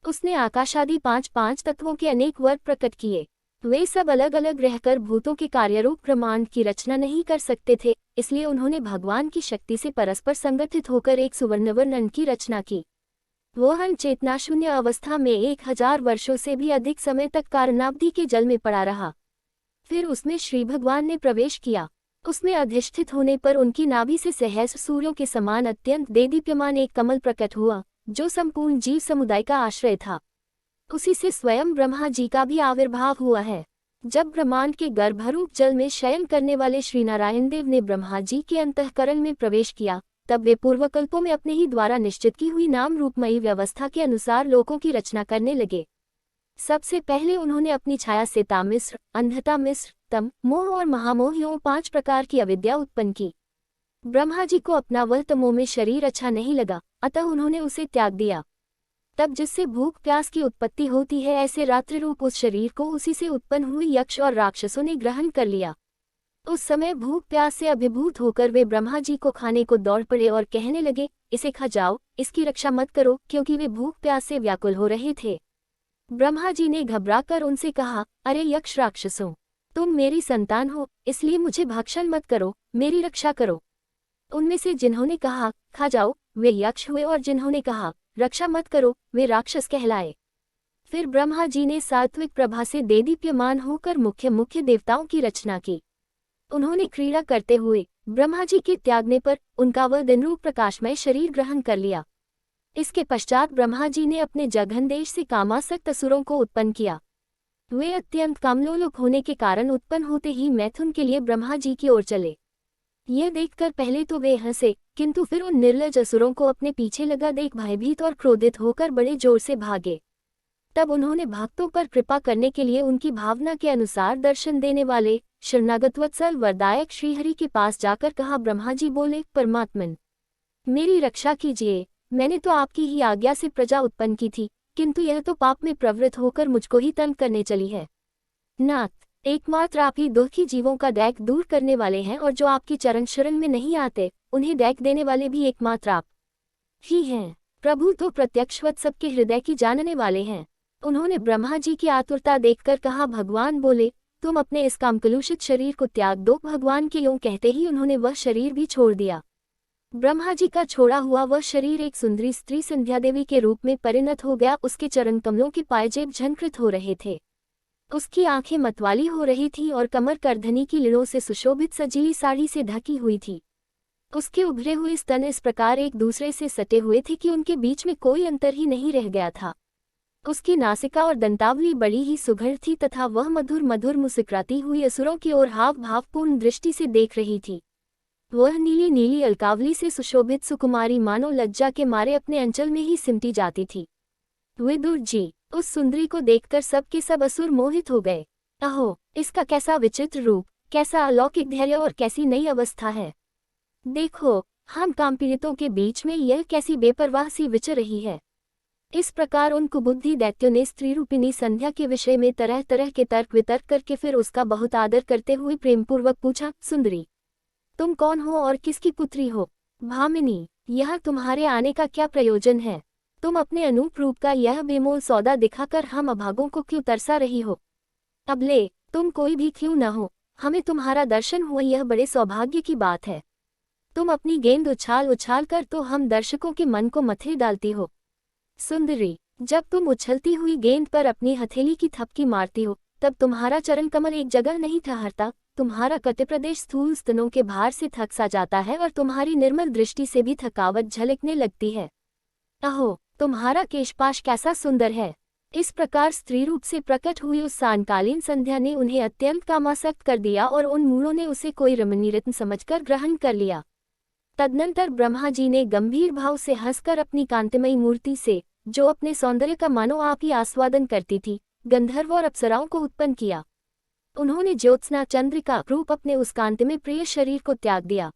Speaker 1: उसने आकाशादि 5 तत्वों के अनेक वर्ग प्रकट किए। वे सब अलग अलग रहकर भूतों के कार्यरूप ब्रह्मांड की रचना नहीं कर सकते थे, इसलिए उन्होंने भगवान की शक्ति से परस्पर संगठित होकर एक सुवर्णवर्ण की रचना की। वह चेतनाशून्य अवस्था में 1000 वर्षों से भी अधिक समय तक कारणाब्धि के जल में पड़ा रहा। फिर उसमें श्री भगवान ने प्रवेश किया। उसमें अधिष्ठित होने पर उनकी नाभि से सहस्र सूर्यों के समान अत्यंत देदीप्यमान एक कमल प्रकट हुआ, जो संपूर्ण जीव समुदाय का आश्रय था। उसी से स्वयं ब्रह्मा जी का भी आविर्भाव हुआ है। जब ब्रह्मांड के गर्भरूप जल में शयन करने वाले श्री नारायण देव ने ब्रह्मा जी के अंतःकरण में प्रवेश किया, तब वे पूर्वकल्पों में अपने ही द्वारा निश्चित की हुई नाम रूपमयी व्यवस्था के अनुसार लोकों की रचना करने लगे। सबसे पहले उन्होंने अपनी छाया से तामिस्र, अंधता मिस्र, तम, मोह और महामोह योग 5 प्रकार की अविद्या उत्पन्न की। ब्रह्मा जी को अपना वह तमों में शरीर अच्छा नहीं लगा, अतः उन्होंने उसे त्याग दिया। तब जिससे भूख प्यास की उत्पत्ति होती है, ऐसे रात्रि रूप उस शरीर को उसी से उत्पन्न हुई यक्ष और राक्षसों ने ग्रहण कर लिया। उस समय भूख प्यास से अभिभूत होकर वे ब्रह्मा जी को खाने को दौड़ पड़े और कहने लगे, इसे खा जाओ, इसकी रक्षा मत करो, क्योंकि वे भूख प्यास से व्याकुल हो रहे थे। ब्रह्मा जी ने घबराकर उनसे कहा, अरे यक्ष राक्षसों, तुम मेरी संतान हो, इसलिए मुझे भक्षण मत करो, मेरी रक्षा करो। उनमें से जिन्होंने कहा खा जाओ, वे यक्ष हुए, और जिन्होंने कहा रक्षा मत करो, वे राक्षस कहलाए। फिर ब्रह्मा जी ने सात्विक प्रभा से देदीप्यमान होकर मुख्य मुख्य देवताओं की रचना की। उन्होंने क्रीड़ा करते हुए ब्रह्मा जी के त्यागने पर उनका वह दिनरूप प्रकाशमय शरीर ग्रहण कर लिया। इसके पश्चात ब्रह्मा जी ने अपने जघन देश से कामासक्त असुरों को उत्पन्न किया। वे अत्यंत कामलोलुप होने के कारण उत्पन्न होते ही मैथुन के लिए ब्रह्मा जी की ओर चले। यह देखकर पहले तो वे हंसे, किंतु फिर उन निर्लज असुरों को अपने पीछे लगा देख भयभीत और क्रोधित होकर बड़े जोर से भागे। तब उन्होंने भक्तों पर कृपा करने के लिए उनकी भावना के अनुसार दर्शन देने वाले शरणागत वत्सल वरदायक श्रीहरि के पास जाकर कहा, ब्रह्मा जी बोले, परमात्मन, मेरी रक्षा कीजिए। मैंने तो आपकी ही आज्ञा से प्रजा उत्पन्न की थी, किंतु यह तो पाप में प्रवृत्त होकर मुझको ही तंग करने चली है। नाथ, एकमात्र आप ही दुखी जीवों का दैक दूर करने वाले हैं, और जो आपकी चरण शरण में नहीं आते, उन्हें दैक देने वाले भी एकमात्र आप ही हैं। प्रभु तो प्रत्यक्षवत सबके हृदय की जानने वाले हैं। उन्होंने ब्रह्मा जी की आतुरता देखकर कहा, भगवान बोले, तुम अपने इस कामकलुषित शरीर को त्याग दो। भगवान के यूं कहते ही उन्होंने वह शरीर भी छोड़ दिया। ब्रह्मा जी का छोड़ा हुआ वह शरीर एक सुंदरी स्त्री संध्या देवी के रूप में परिणत हो गया। उसके चरण कमलों के पायजेब झनकृत हो रहे थे, उसकी आंखें मतवाली हो रही थीं और कमर करधनी की लीड़ों से सुशोभित सजीली साड़ी से ढकी हुई थी। उसके उभरे हुए स्तन इस प्रकार एक दूसरे से सटे हुए थे कि उनके बीच में कोई अंतर ही नहीं रह गया था। उसकी नासिका और दंतावली बड़ी ही सुघड़ थी तथा वह मधुर मधुर मुस्कुराती हुई असुरों की ओर हाव भावपूर्ण दृष्टि से देख रही थी। वह नीली नीली अलकावली से सुशोभित सुकुमारी मानो लज्जा के मारे अपने अंचल में ही सिमटी जाती थी। विदुर जी, उस सुंदरी को देखकर सब के सब असुर मोहित हो गए। अहो, इसका कैसा विचित्र रूप, कैसा अलौकिक धैर्य और कैसी नई अवस्था है। देखो, हम कामपीड़ितों के बीच में यह कैसी बेपरवाह सी विचर रही है। इस प्रकार उन कुबुद्धि दैत्यों ने स्त्री रूपिणी संध्या के विषय में तरह तरह के तर्क वितर्क करके फिर उसका बहुत आदर करते हुए प्रेमपूर्वक पूछा, सुंदरी, तुम कौन हो और किसकी पुत्री हो? भामिनी, यह तुम्हारे आने का क्या प्रयोजन है? तुम अपने अनूप रूप का यह बेमोल सौदा दिखाकर हम अभागों को क्यों तरसा रही हो? अब ले, तुम कोई भी क्यों न हो, हमें तुम्हारा दर्शन हुआ यह बड़े सौभाग्य की बात है। तुम अपनी गेंद उछाल उछाल कर तो हम दर्शकों के मन को मथे डालती हो। सुंदरी, जब तुम उछलती हुई गेंद पर अपनी हथेली की थपकी मारती हो, तब तुम्हारा चरण कमल एक जगह नहीं ठहरता, तुम्हारा कटिप्रदेश स्थूल स्तनों के भार से थक सा जाता है और तुम्हारी निर्मल दृष्टि से भी थकावट झलकने लगती है। अहो, तुम्हारा केशपाश कैसा सुंदर है। इस प्रकार स्त्री रूप से प्रकट हुई उस सायंकालीन संध्या ने उन्हें अत्यंत कामासक्त कर दिया और उन मूलों ने उसे कोई रमणीय रत्न समझकर ग्रहण कर लिया। तदनंतर ब्रह्मा जी ने गंभीर भाव से हंसकर अपनी कांतिमयी मूर्ति से, जो अपने सौंदर्य का मानो आप ही आस्वादन करती थी, गंधर्व और अप्सराओं को उत्पन्न किया। उन्होंने ज्योत्सना चंद्रिका रूप अपने उस कांतिमय प्रिय शरीर को त्याग दिया।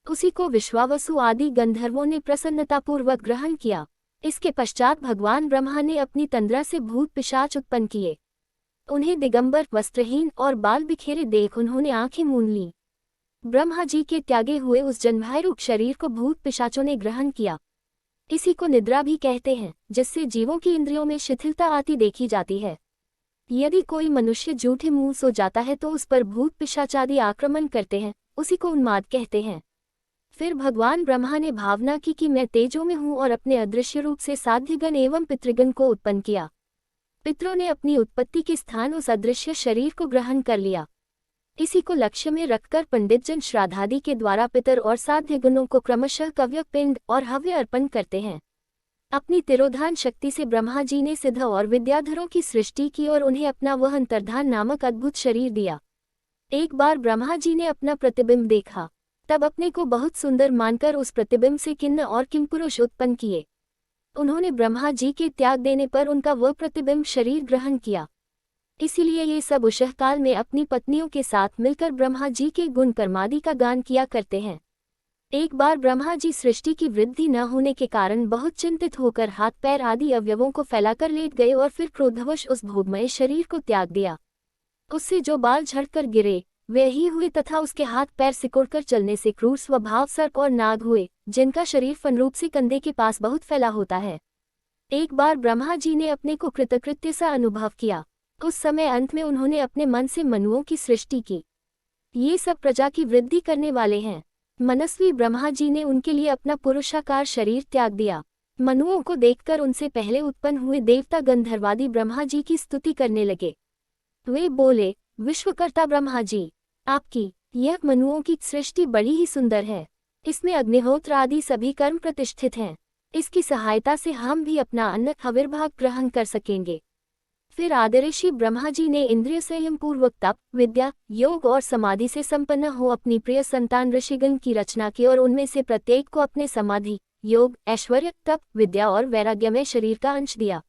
Speaker 1: उसी को विश्वावसु आदि गंधर्वों ने प्रसन्नतापूर्वक ग्रहण किया। इसके पश्चात भगवान ब्रह्मा ने अपनी तंद्रा से भूत पिशाच उत्पन्न किए। उन्हें दिगंबर, वस्त्रहीन और बाल बिखेरे देख उन्होंने आंखें मूंद लीं। ब्रह्मा जी के त्यागे हुए उस जन्मरूप शरीर को भूत पिशाचों ने ग्रहण किया। इसी को निद्रा भी कहते हैं, जिससे जीवों की इंद्रियों में शिथिलता आती देखी जाती है। यदि कोई मनुष्य झूठे मुंह सो जाता है तो उस पर भूत पिशाच आदि आक्रमण करते हैं, उसी को उन्माद कहते हैं। फिर भगवान ब्रह्मा ने भावना की कि मैं तेजो में हूँ और अपने अदृश्य रूप से साध्यगण एवं पितृगण को उत्पन्न किया। पितरों ने अपनी उत्पत्ति के स्थान उस अदृश्य शरीर को ग्रहण कर लिया। इसी को लक्ष्य में रखकर पंडितजन श्राद्धादि के द्वारा पितर और साध्यगणों को क्रमशः कव्य पिंड और हव्य अर्पण करते हैं। अपनी तिरोधान शक्ति से ब्रह्मा जी ने सिद्ध और विद्याधरों की सृष्टि की और उन्हें अपना वह अंतर्धान नामक अद्भुत शरीर दिया। एक बार ब्रह्मा जी ने अपना प्रतिबिंब देखा, तब अपने को बहुत सुंदर मानकर उस प्रतिबिंब से किन्न और किमपुरुष उत्पन्न किए। उन्होंने ब्रह्मा जी के त्याग देने पर उनका वह प्रतिबिंब शरीर ग्रहण किया। इसीलिए ये सब उषः काल में अपनी पत्नियों के साथ मिलकर ब्रह्मा जी के गुण कर्मादि का गान किया करते हैं। एक बार ब्रह्मा जी सृष्टि की वृद्धि न होने के कारण बहुत चिंतित होकर हाथ पैर आदि अवयवों को फैलाकर लेट गए और फिर क्रोधवश उस भोगमय शरीर को त्याग दिया। उससे जो बाल झड़कर गिरे वे ही हुए तथा उसके हाथ पैर सिकुड़कर चलने से क्रूर स्वभाव सर्प और नाग हुए, जिनका शरीर फनरूप से कंधे के पास बहुत फैला होता है। एक बार ब्रह्मा जी ने अपने को कृतकृत्य सा अनुभव किया। उस समय अंत में उन्होंने अपने मन से मनुओं की सृष्टि की। ये सब प्रजा की वृद्धि करने वाले हैं। मनस्वी ब्रह्मा जी ने उनके लिए अपना पुरुषाकार शरीर त्याग दिया। मनुओं को देखकर उनसे पहले उत्पन्न हुए देवता गंधर्वादी ब्रह्मा जी की स्तुति करने लगे। वे बोले, विश्वकर्ता ब्रह्मा जी, आपकी यह मनुओं की सृष्टि बड़ी ही सुंदर है। इसमें अग्निहोत्र आदि सभी कर्म प्रतिष्ठित हैं। इसकी सहायता से हम भी अपना अन्न हविर्भाग ग्रहण कर सकेंगे। फिर आदर्षि ब्रह्मा जी ने इंद्रिय संयम पूर्वक तप, विद्या, योग और समाधि से संपन्न हो अपनी प्रिय संतान ऋषिगण की रचना की और उनमें से प्रत्येक को अपने समाधि, योग, ऐश्वर्य, तप, विद्या और वैराग्य में शरीर का अंश दिया।